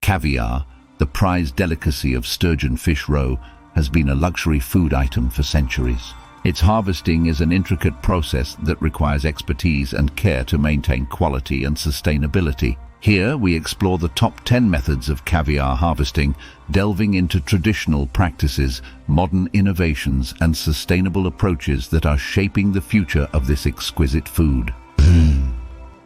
Caviar, the prized delicacy of sturgeon fish roe, has been a luxury food item for centuries. Its harvesting is an intricate process that requires expertise and care to maintain quality and sustainability. Here we explore the top 10 methods of caviar harvesting, delving into traditional practices, modern innovations, and sustainable approaches that are shaping the future of this exquisite food.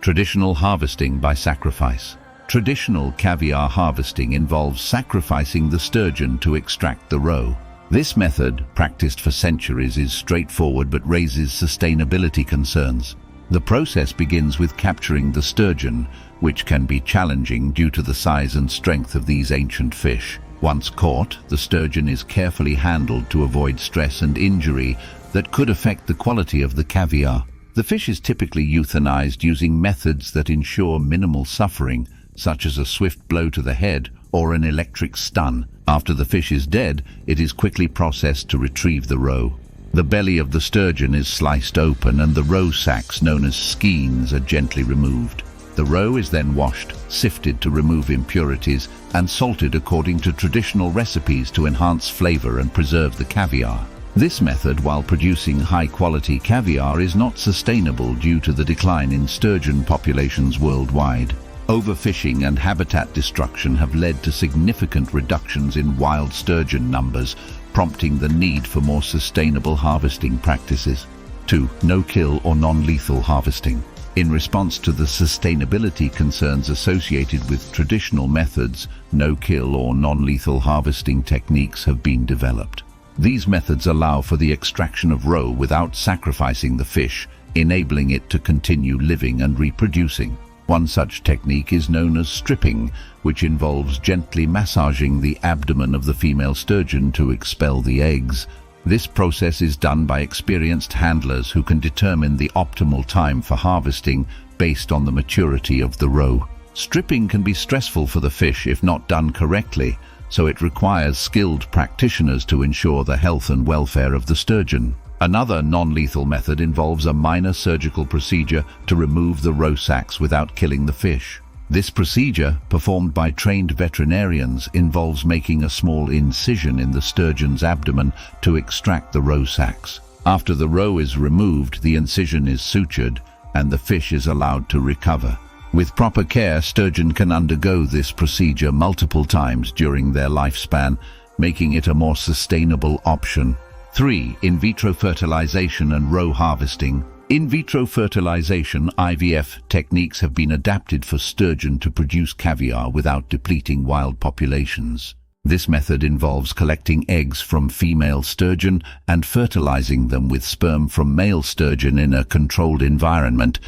Traditional harvesting by sacrifice. Traditional caviar harvesting involves sacrificing the sturgeon to extract the roe. This method, practiced for centuries, is straightforward but raises sustainability concerns. The process begins with capturing the sturgeon, which can be challenging due to the size and strength of these ancient fish. Once caught, the sturgeon is carefully handled to avoid stress and injury that could affect the quality of the caviar. The fish is typically euthanized using methods that ensure minimal suffering, such as a swift blow to the head or an electric stun. After the fish is dead, it is quickly processed to retrieve the roe. The belly of the sturgeon is sliced open and the roe sacs, known as skeins, are gently removed. The roe is then washed, sifted to remove impurities, and salted according to traditional recipes to enhance flavor and preserve the caviar. This method, while producing high-quality caviar, is not sustainable due to the decline in sturgeon populations worldwide. Overfishing and habitat destruction have led to significant reductions in wild sturgeon numbers, prompting the need for more sustainable harvesting practices. 2. No-kill or non-lethal harvesting. In response to the sustainability concerns associated with traditional methods, no-kill or non-lethal harvesting techniques have been developed. These methods allow for the extraction of roe without sacrificing the fish, enabling it to continue living and reproducing. One such technique is known as stripping, which involves gently massaging the abdomen of the female sturgeon to expel the eggs. This process is done by experienced handlers who can determine the optimal time for harvesting based on the maturity of the roe. Stripping can be stressful for the fish if not done correctly, so it requires skilled practitioners to ensure the health and welfare of the sturgeon. Another non-lethal method involves a minor surgical procedure to remove the roe sacs without killing the fish. This procedure, performed by trained veterinarians, involves making a small incision in the sturgeon's abdomen to extract the roe sacs. After the roe is removed, the incision is sutured and the fish is allowed to recover. With proper care, sturgeon can undergo this procedure multiple times during their lifespan, making it a more sustainable option. 3. In vitro fertilization and roe harvesting. In vitro fertilization (IVF) techniques have been adapted for sturgeon to produce caviar without depleting wild populations. This method involves collecting eggs from female sturgeon and fertilizing them with sperm from male sturgeon in a controlled environment.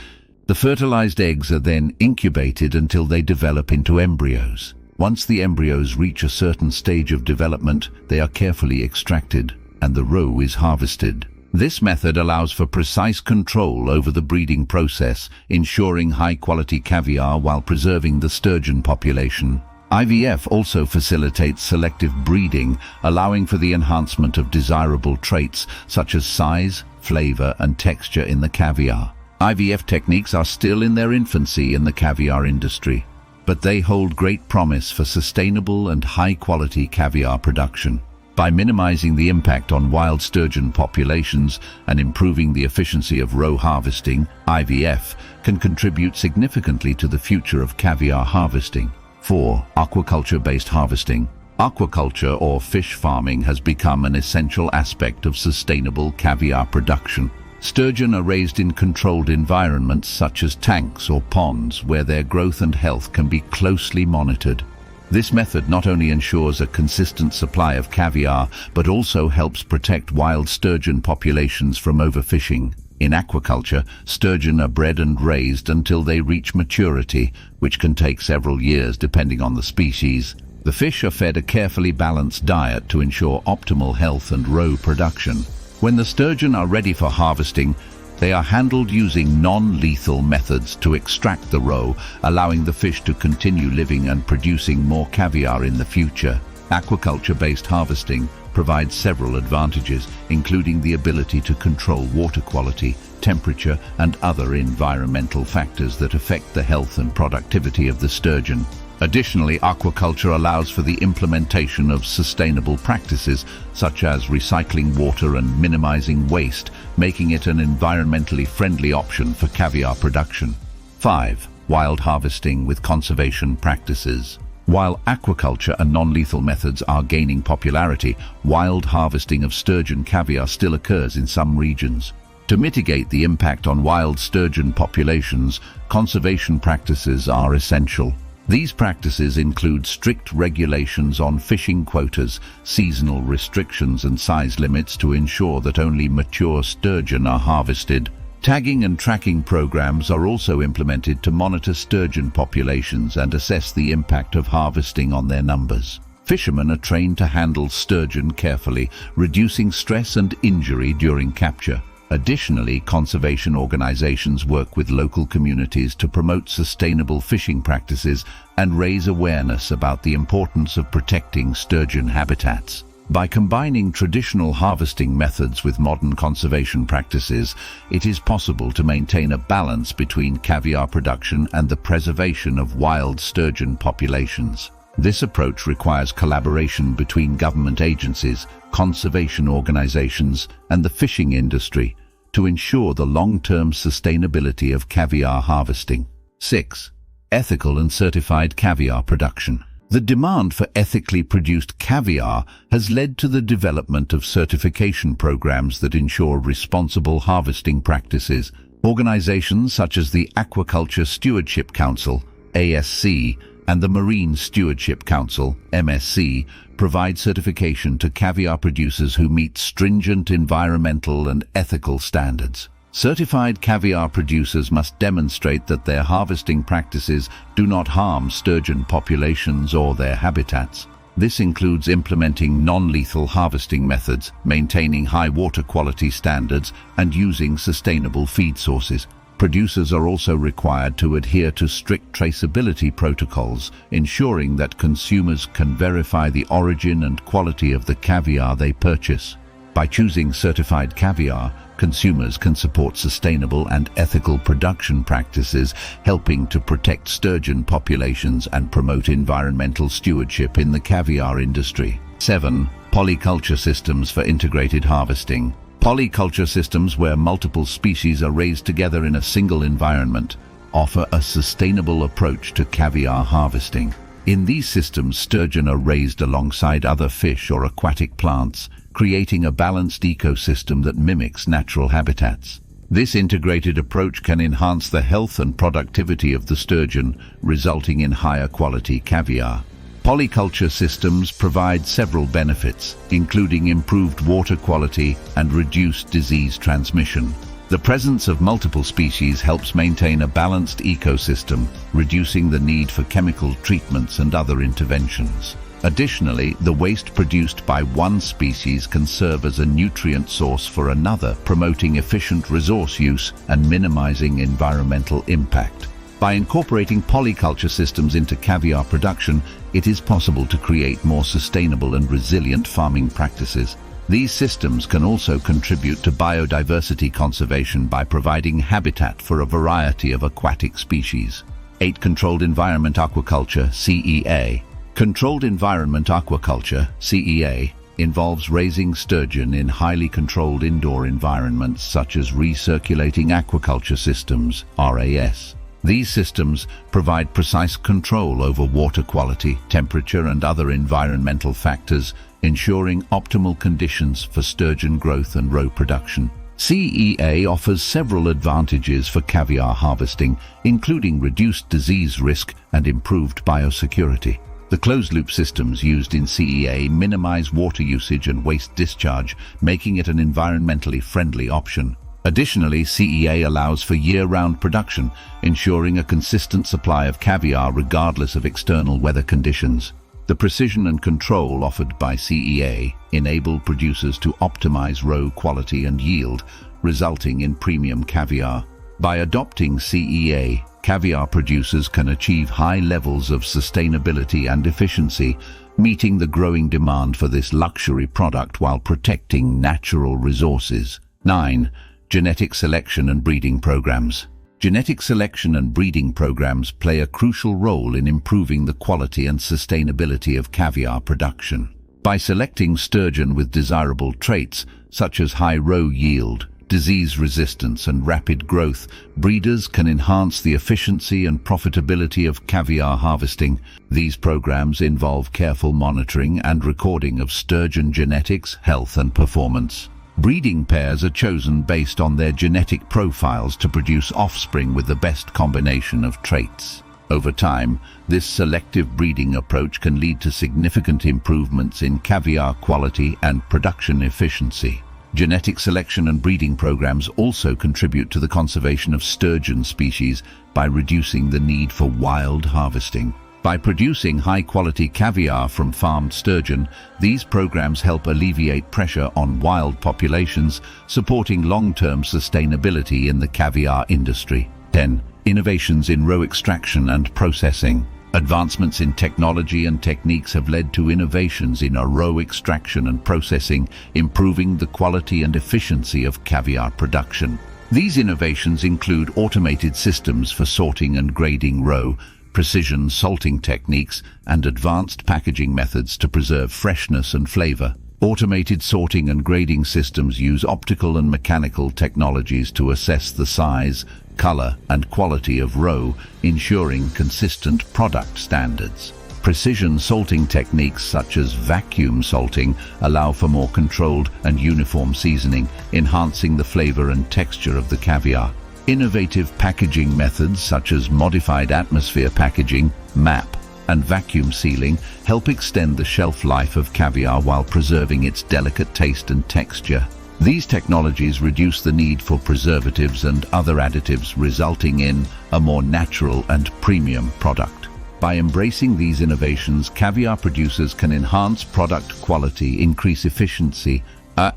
The fertilized eggs are then incubated until they develop into embryos. Once the embryos reach a certain stage of development, they are carefully extracted and the roe is harvested. This method allows for precise control over the breeding process, ensuring high-quality caviar while preserving the sturgeon population. IVF also facilitates selective breeding, allowing for the enhancement of desirable traits such as size, flavor, and texture in the caviar. IVF techniques are still in their infancy in the caviar industry, but they hold great promise for sustainable and high-quality caviar production. By minimizing the impact on wild sturgeon populations and improving the efficiency of roe harvesting, IVF can contribute significantly to the future of caviar harvesting. 4. Aquaculture-based harvesting. Aquaculture or fish farming has become an essential aspect of sustainable caviar production. Sturgeon are raised in controlled environments such as tanks or ponds where their growth and health can be closely monitored. This method not only ensures a consistent supply of caviar, but also helps protect wild sturgeon populations from overfishing. In aquaculture, sturgeon are bred and raised until they reach maturity, which can take several years depending on the species. The fish are fed a carefully balanced diet to ensure optimal health and roe production. When the sturgeon are ready for harvesting, they are handled using non-lethal methods to extract the roe, allowing the fish to continue living and producing more caviar in the future. Aquaculture-based harvesting provides several advantages, including the ability to control water quality, temperature, and other environmental factors that affect the health and productivity of the sturgeon. Additionally, aquaculture allows for the implementation of sustainable practices such as recycling water and minimizing waste, making it an environmentally friendly option for caviar production. 5. Wild harvesting with conservation practices. While aquaculture and non-lethal methods are gaining popularity, wild harvesting of sturgeon caviar still occurs in some regions. To mitigate the impact on wild sturgeon populations, conservation practices are essential. These practices include strict regulations on fishing quotas, seasonal restrictions and size limits to ensure that only mature sturgeon are harvested. Tagging and tracking programs are also implemented to monitor sturgeon populations and assess the impact of harvesting on their numbers. Fishermen are trained to handle sturgeon carefully, reducing stress and injury during capture. Additionally, conservation organizations work with local communities to promote sustainable fishing practices and raise awareness about the importance of protecting sturgeon habitats. By combining traditional harvesting methods with modern conservation practices, it is possible to maintain a balance between caviar production and the preservation of wild sturgeon populations. This approach requires collaboration between government agencies, conservation organizations, and the fishing industry to ensure the long-term sustainability of caviar harvesting. 6. Ethical and certified caviar production. The demand for ethically produced caviar has led to the development of certification programs that ensure responsible harvesting practices. Organizations such as the Aquaculture Stewardship Council, ASC, and the Marine Stewardship Council, MSC, provide certification to caviar producers who meet stringent environmental and ethical standards. Certified caviar producers must demonstrate that their harvesting practices do not harm sturgeon populations or their habitats. This includes implementing non-lethal harvesting methods, maintaining high water quality standards, and using sustainable feed sources. Producers are also required to adhere to strict traceability protocols, ensuring that consumers can verify the origin and quality of the caviar they purchase. By choosing certified caviar, consumers can support sustainable and ethical production practices, helping to protect sturgeon populations and promote environmental stewardship in the caviar industry. 7. Polyculture systems for integrated harvesting. Polyculture systems, where multiple species are raised together in a single environment, offer a sustainable approach to caviar harvesting. In these systems, sturgeon are raised alongside other fish or aquatic plants, creating a balanced ecosystem that mimics natural habitats. This integrated approach can enhance the health and productivity of the sturgeon, resulting in higher quality caviar. Polyculture systems provide several benefits, including improved water quality and reduced disease transmission. The presence of multiple species helps maintain a balanced ecosystem, reducing the need for chemical treatments and other interventions. Additionally, the waste produced by one species can serve as a nutrient source for another, promoting efficient resource use and minimizing environmental impact. By incorporating polyculture systems into caviar production, it is possible to create more sustainable and resilient farming practices. These systems can also contribute to biodiversity conservation by providing habitat for a variety of aquatic species. 8. Controlled Environment Aquaculture, CEA. Controlled Environment Aquaculture, CEA, involves raising sturgeon in highly controlled indoor environments such as recirculating aquaculture systems, RAS. These systems provide precise control over water quality, temperature, and other environmental factors, ensuring optimal conditions for sturgeon growth and roe production. CEA offers several advantages for caviar harvesting, including reduced disease risk and improved biosecurity. The closed-loop systems used in CEA minimize water usage and waste discharge, making it an environmentally friendly option. Additionally, CEA allows for year-round production, ensuring a consistent supply of caviar regardless of external weather conditions. The precision and control offered by CEA enable producers to optimize roe quality and yield, resulting in premium caviar. By adopting CEA, caviar producers can achieve high levels of sustainability and efficiency, meeting the growing demand for this luxury product while protecting natural resources. 9. Genetic selection and breeding programs. Genetic selection and breeding programs play a crucial role in improving the quality and sustainability of caviar production. By selecting sturgeon with desirable traits, such as high roe yield, disease resistance and rapid growth, breeders can enhance the efficiency and profitability of caviar harvesting. These programs involve careful monitoring and recording of sturgeon genetics, health and performance. Breeding pairs are chosen based on their genetic profiles to produce offspring with the best combination of traits. Over time, this selective breeding approach can lead to significant improvements in caviar quality and production efficiency. Genetic selection and breeding programs also contribute to the conservation of sturgeon species by reducing the need for wild harvesting. By producing high-quality caviar from farmed sturgeon, these programs help alleviate pressure on wild populations, supporting long-term sustainability in the caviar industry. 10. Innovations in roe extraction and processing. Advancements in technology and techniques have led to innovations in roe extraction and processing, improving the quality and efficiency of caviar production. These innovations include automated systems for sorting and grading roe, precision salting techniques, and advanced packaging methods to preserve freshness and flavor. Automated sorting and grading systems use optical and mechanical technologies to assess the size, color, and quality of roe, ensuring consistent product standards. Precision salting techniques such as vacuum salting allow for more controlled and uniform seasoning, enhancing the flavor and texture of the caviar. Innovative packaging methods such as modified atmosphere packaging, MAP, and vacuum sealing help extend the shelf life of caviar while preserving its delicate taste and texture. These technologies reduce the need for preservatives and other additives, resulting in a more natural and premium product. By embracing these innovations, caviar producers can enhance product quality, increase efficiency,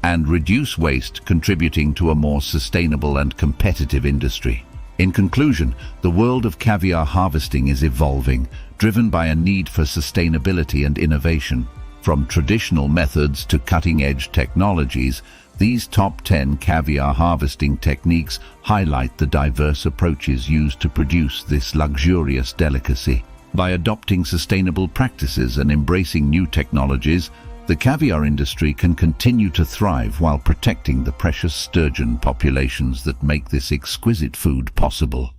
and reduce waste, contributing to a more sustainable and competitive industry. In conclusion, the world of caviar harvesting is evolving, driven by a need for sustainability and innovation. From traditional methods to cutting-edge technologies, these top 10 caviar harvesting techniques highlight the diverse approaches used to produce this luxurious delicacy. By adopting sustainable practices and embracing new technologies, the caviar industry can continue to thrive while protecting the precious sturgeon populations that make this exquisite food possible.